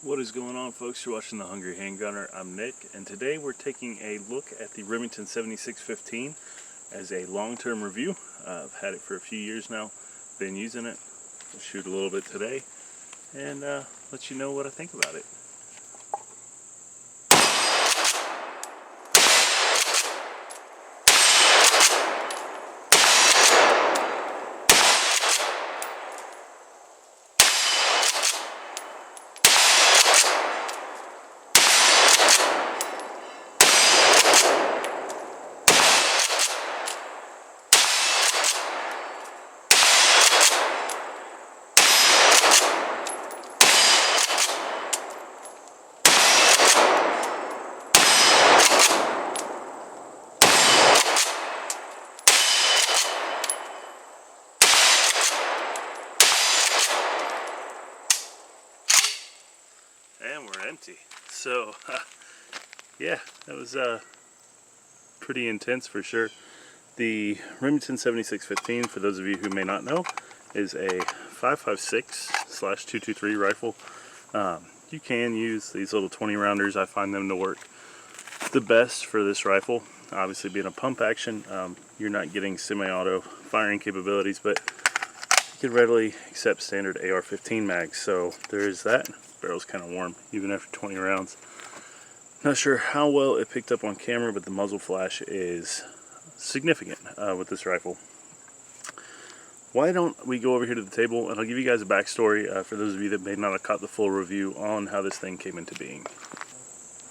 What is going on, folks? You're watching The Hungry Handgunner. I'm Nick, and today we're taking a look at the Remington 7615 as a long-term review. I've had it for a few years now, been using it. We'll shoot a little bit today and let you know what I think about it. And we're empty. So, yeah, that was pretty intense for sure. The Remington 7615, for those of you who may not know, is a 5.56/223 rifle. You can use these little 20 rounders. I find them to work the best for this rifle. Obviously, being a pump action, you're not getting semi-auto firing capabilities, but you can readily accept standard AR-15 mags. So there's that. Barrel's kind of warm even after 20 rounds. Not sure how well it picked up on camera, but the muzzle flash is significant with this rifle. Why don't we go over here to the table and I'll give you guys a backstory for those of you that may not have caught the full review on how this thing came into being.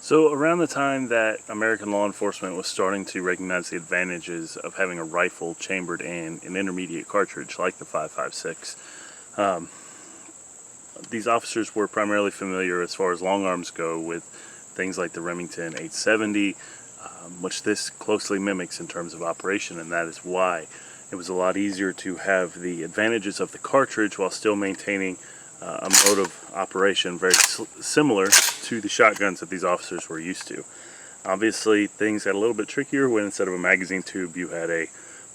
So around the time that American law enforcement was starting to recognize the advantages of having a rifle chambered in an intermediate cartridge like the 5.56, these officers were primarily familiar, as far as long arms go, with things like the Remington 870, which this closely mimics in terms of operation, and that is why it was a lot easier to have the advantages of the cartridge while still maintaining a mode of operation very similar to the shotguns that these officers were used to. Obviously, things got a little bit trickier when instead of a magazine tube, you had a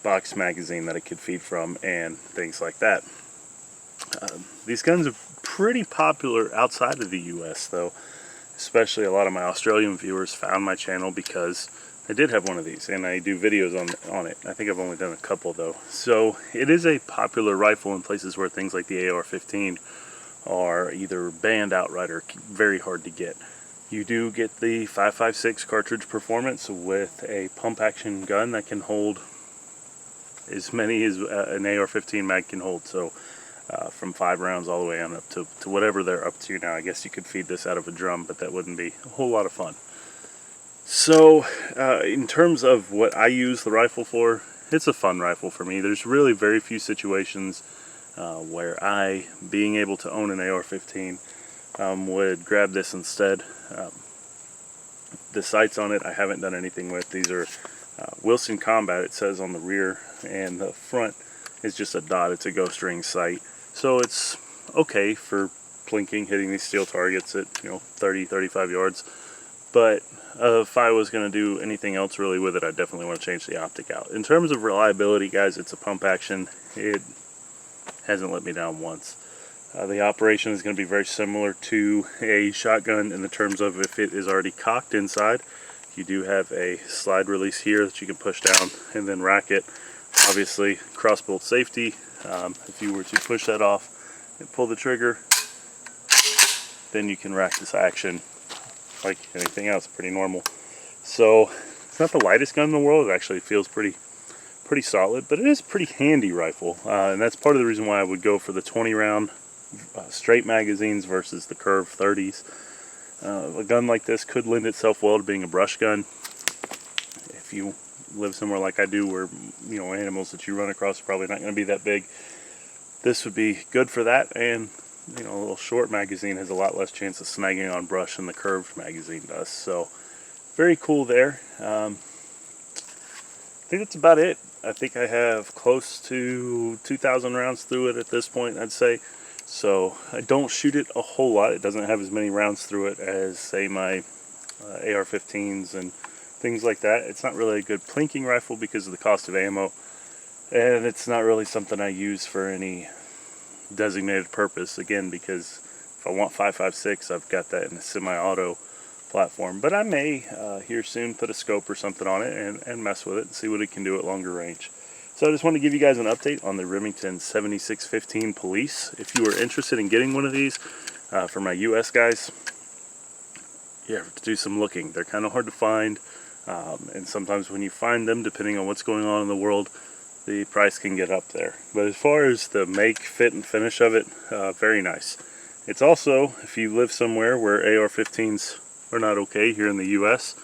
box magazine that it could feed from and things like that. These guns are pretty popular outside of the US though, especially a lot of my Australian viewers found my channel because I did have one of these and I do videos on it. I think I've only done a couple though. So it is a popular rifle in places where things like the AR-15 are either banned outright or very hard to get. You do get the 5.56 cartridge performance with a pump action gun that can hold as many as an AR-15 mag can hold. So from 5 rounds all the way on up to whatever they're up to now. I guess you could feed this out of a drum, but that wouldn't be a whole lot of fun. So in terms of what I use the rifle for, it's a fun rifle for me. There's really very few situations where I, being able to own an AR-15, would grab this instead. The sights on it I haven't done anything with. These are Wilson Combat, it says on the rear, and the front is just a dot. It's a ghost ring sight. So it's okay for plinking, hitting these steel targets at 30-35 yards. But if I was going to do anything else really with it, I definitely want to change the optic out. In terms of reliability, guys, it's a pump action. It hasn't let me down once. The operation is going to be very similar to a shotgun in the terms of if it is already cocked inside. You do have a slide release here that you can push down and then rack it. Obviously, crossbolt safety. If you were to push that off and pull the trigger, then you can rack this action like anything else, pretty normal. So it's not the lightest gun in the world. It actually feels pretty solid, but it is a pretty handy rifle, and that's part of the reason why I would go for the 20 round straight magazines versus the curved 30s. A gun like this could lend itself well to being a brush gun. If you live somewhere like I do where animals that you run across are probably not going to be that big, this would be good for that. And a little short magazine has a lot less chance of snagging on brush than the curved magazine does. So very cool there. I think that's about it. I think I have close to 2,000 rounds through it at this point, I'd say. So I don't shoot it a whole lot. It doesn't have as many rounds through it as, say, my AR-15s and things like that. It's not really a good plinking rifle because of the cost of ammo, and it's not really something I use for any designated purpose, again, because if I want 5.56, I've got that in a semi-auto platform. But I may here soon put a scope or something on it and mess with it and see what it can do at longer range. So I just want to give you guys an update on the Remington 7615 Police. If you are interested in getting one of these for my US guys, yeah, do some looking. They're kind of hard to find, and sometimes when you find them, depending on what's going on in the world, the price can get up there. But as far as the make, fit, and finish of it, very nice. It's also, if you live somewhere where AR-15s are not okay here in the US,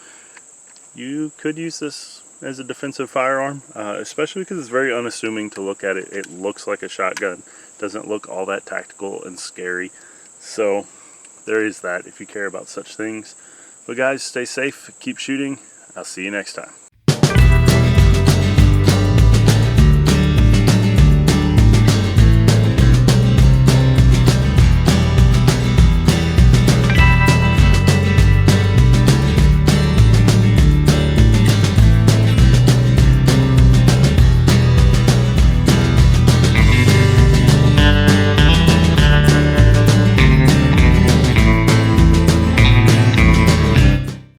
you could use this as a defensive firearm, especially because it's very unassuming to look at it. It looks like a shotgun. Doesn't look all that tactical and scary. So there is that if you care about such things. But guys, stay safe, keep shooting. I'll see you next time.